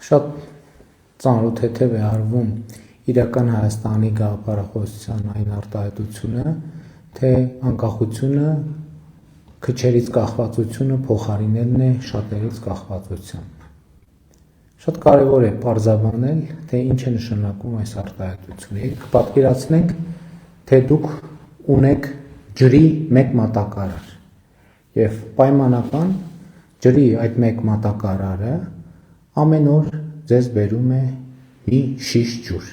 Շատ ծանոթեթև է արվում իրական Հայաստանի գաղափարախոսության այն արտահայտությունը, թե անկախությունը քչերից կախվածությունը փոխարինելն է շատերից կախվածությամբ։ Շատ կարևոր է պարզաբանել, թե ինչ է նշանակում այս արտահայտությունը։ Եկեք պատկերացնենք, թե դուք ունեք ջրի մեկ մատակարար եւ պայմանական ջրի այդ մեկ մատակարարը ամեն օր ձեզ բերում է մի շիշ ջուր։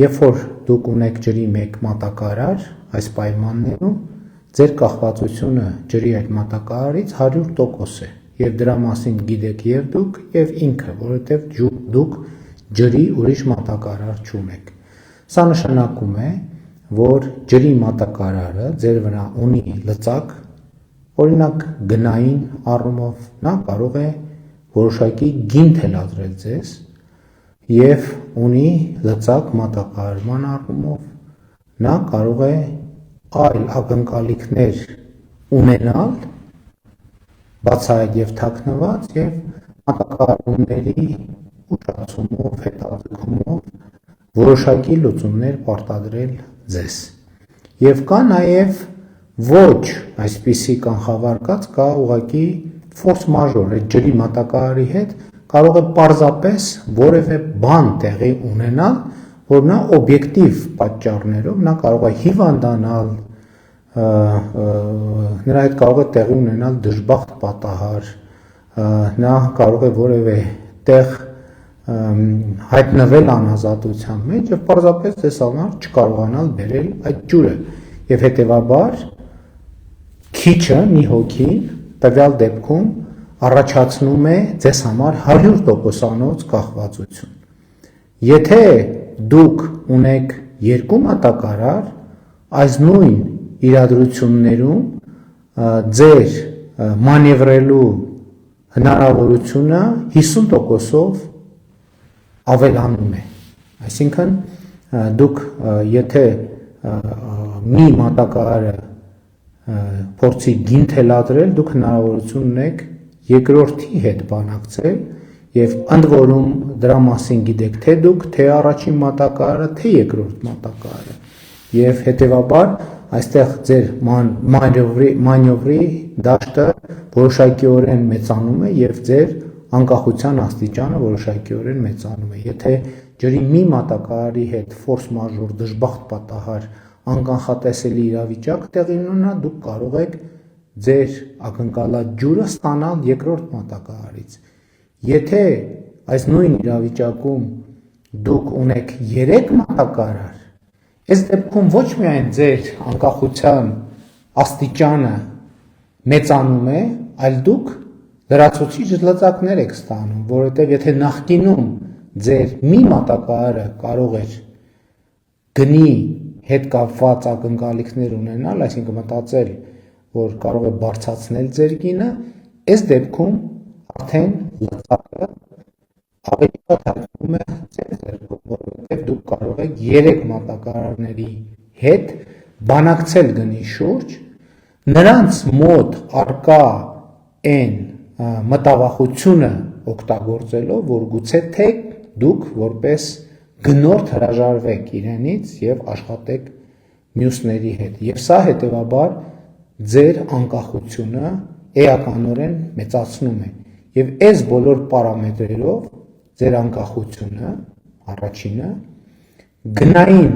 Երբ որ դուք ունեք ջրի մեկ մատակարար, այս պայմաններում ձեր կախվածությունը ջրի այդ մատակարարից 100% է, եւ դրա մասին գիտեք եւ դուք եւ ինքը, որովհետեւ դուք ջրի ուրիշ մատակարար չունեք։ Սա նշանակում է, որ ջրի մատակարարը ձեր վրա ունի լծակ, օրինակ գնային առումով նա կարող է որոշակի գին թելադրել ձեզ եւ ունի լծակ մատակարարման առումով նա կարող է այլ ակնկալիքներ ունենալ բացահայտ եւ թաքնված եւ մատակարարումների ուշացումով, հետաձգումով որոշակի լուծումներ պարտադրել ձեզ։ Եվ կա նաեւ ոչ այսպիսի կանխավարկած, կա ուղղակի ֆորս մաժոր, այդ ջրի մատակարարի հետ կարող է պարզապես որևէ բան տեղի ունենալ, որ նա օբյեկտիվ պատճառներով նա կարող է հիվանդանալ, նրա հետ կարող է տեղի ունենալ դժբախտ պատահար, նա կարող է որևէ տեղ հայտնվել անազատության մեջ եւ պարզապես ձեզ համար չկարողանալ բերել այդ ջուրը եւ հետեւաբար քիչը մի հոգին տվյալ դեպքում առաջացնում է ձեզ համար 100%-անոց կախվածություն։ Եթե դուք ունեք երկու մատակարար, այս նույն իրադրություններում ձեր մանևրելու հնարավորությունը 50%-ով ավելանում է։ Այսինքն դուք եթե մի մատակարարը փորձի գին թելադրել, դուք հնարավորություն ունեք երկրորդի հետ բանակցել եւ ընդ որում դրա մասին գիտեք թե դուք, թե առաջին մատակարարը, թե երկրորդ մատակարարը եւ հետեւաբար այստեղ ձեր մանևրի դաշտը որոշակիորեն մեծանում է եւ ձեր անկախության աստիճանը որոշակիորեն մեծանում է։ Եթե ջրի մի մատակարարի հետ ֆորս մաժոր դժբախտ պատահար անկանխատեսելի իրավիճակ տեղի ունենա, դուք կարող եք ձեր ակնկալած ջուրը ստանալ երկրորդ մատակարարից։ Եթե այս նույն իրավիճակում դուք ունեք 3 մատակարար, այս դեպքում ոչ միայն ձեր անկախության աստիճանը մեծանում է, այլ դուք լրացուցիչ լծակներ եք ստանում, որովհետև եթե նախկինում ձեր մի մատակարարը կարող էր գնի հետ կապված ակնկալիքներ ունենալ, այսինքն մտածել, որ կարող է բարձրացնել ձեր գինը, այս դեպքում արդեն լծակը ավելի շատ հայտնվում է ձեր ձեռքում, որովհետև դուք կարող եք 3 մատակարարների հետ բանակցել գնի շուրջ, նրանց մոտ առկա այն մտավախությունը օգտագործելով, որ գուցե թե դուք որպես գնորդ հրաժարվեք իրենից եւ աշխատեք մյուսների հետ։ Եվ սա հետեւաբար ձեր անկախությունը էականորեն մեծացնում է։ Եվ այս բոլոր պարամետրերով ձեր անկախությունը առաջինը գնային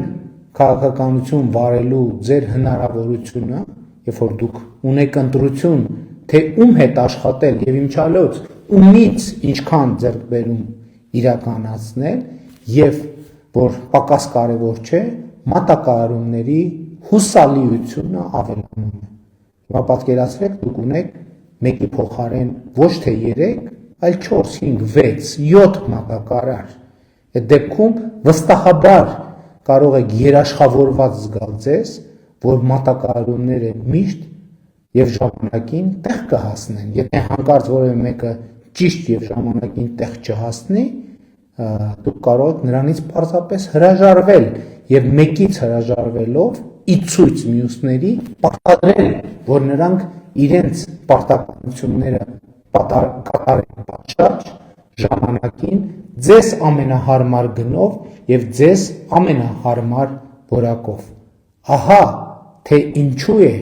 քաղաքականություն վարելու ձեր հնարավորությունը, երբ որ դուք ունեք ընտրություն, թե ում հետ աշխատել եւ ինչալոց ումից ինչքան ձեռքբերում իրականացնել եւ որ պակաս կարևոր չէ, մատակարարումների հուսալիությունը ավելանում է։ Հիմա պատկերացրեք դուք ունեք մեկի փոխարեն ոչ թե 3, այլ 4, 5, 6, 7 մատակարար։ Այդ դեպքում վստահաբար կարող եք երաշխավորված զգալ ձեզ, որ մատակարարումները միշտ եւ ժամանակին տեղ կհասնեն։ Եթե հանկարծ որևէ մեկը ճիշտ եւ ժամանակին տեղ չհասնի, դուք կարող եք նրանից պարզապես հրաժարվել եւ մեկից հրաժարվելով ի ցույց մյուսների պարտադրել, որ նրանք իրենց պարտականությունները կատարեն պատշաճ ժամանակին ձեզ ամենահարմար գնով եւ ձեզ ամենահարմար որակով։ Ահա թե ինչու է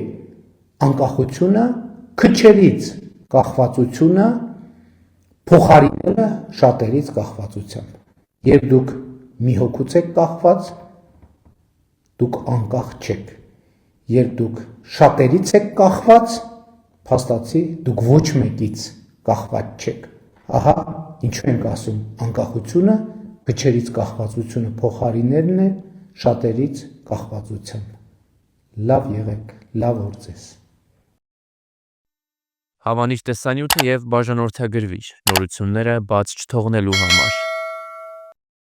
անկախությունը քչերից կախվածությունը փոխարինելը շատերից կախվածությամբ։ Երբ դուք մի հոգուց եք կախված, դուք անկախ չեք։ Երբ դուք շատերից եք կախված, փաստացի դուք ոչ մեկից կախված չեք։ Ահա ինչու ենք ասում անկախությունը քչերից կախվածությունը փոխարինելն է շատերից կախվածությամբ։ Լավ եղեք, լավ օր ձեզ։ Հավանիր տեսանյութը եւ բաժանորդագրվիր նորությունները բաց չթողնելու համար։